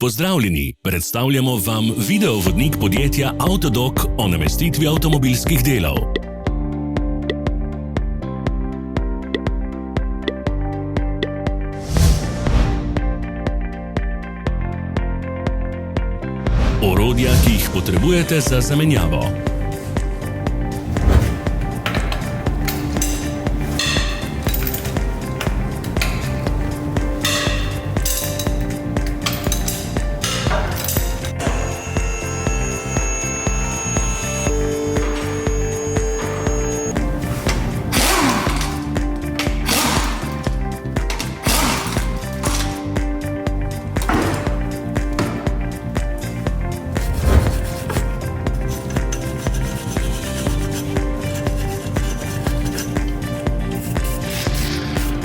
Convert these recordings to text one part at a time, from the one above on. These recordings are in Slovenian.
Pozdravljeni, predstavljamo vam videovodnik podjetja Autodoc o namestitvi avtomobilskih delov. Orodja, ki jih potrebujete za zamenjavo.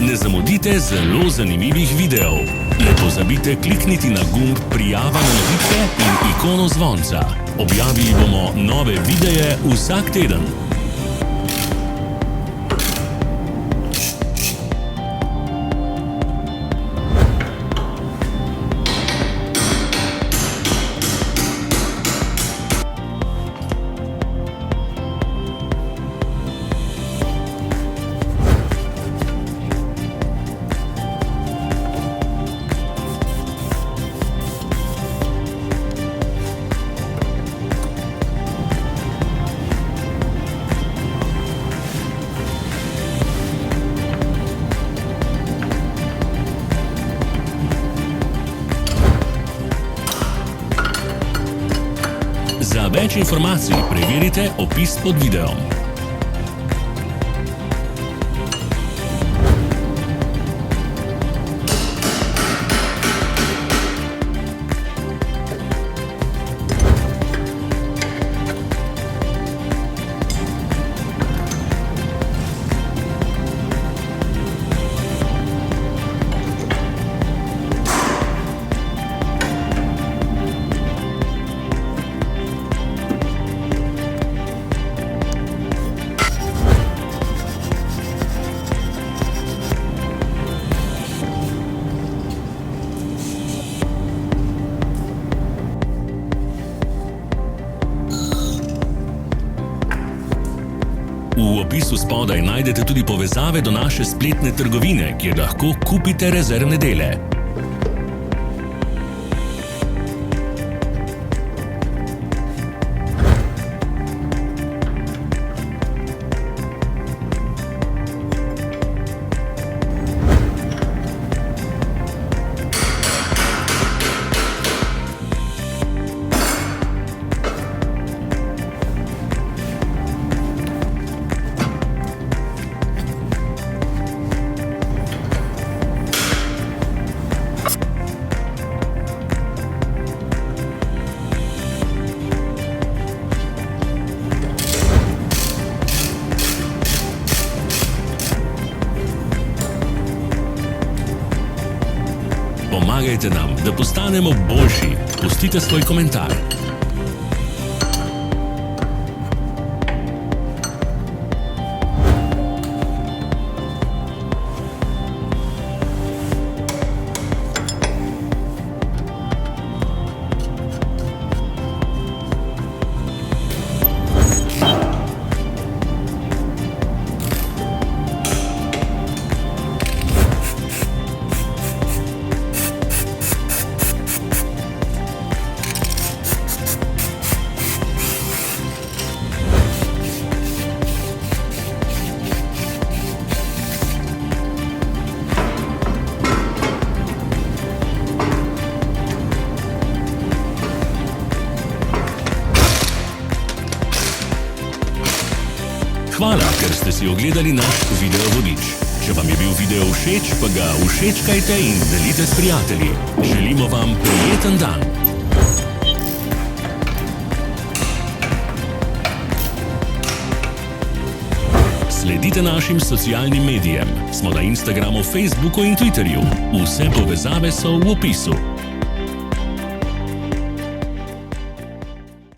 Ne zamudite zelo zanimivih videov. Ne pozabite klikniti na gumb Prijava na novice in ikono zvonca. Objavili bomo nove videe vsak teden. Za več informacij preverite opis pod videom. V opisu spodaj najdete tudi povezave do naše spletne trgovine, kjer lahko kupite rezervne dele. Pomagajte nam, da postanemo boljši. Pustite svoj komentar. Hvala, ker ste si ogledali naš videovodič. Če vam je bil video všeč, pa ga všečkajte in delite s prijatelji. Želimo vam prijeten dan. Sledite našim socialnim medijem. Smo na Instagramu, Facebooku in Twitterju. Vse povezave so v opisu.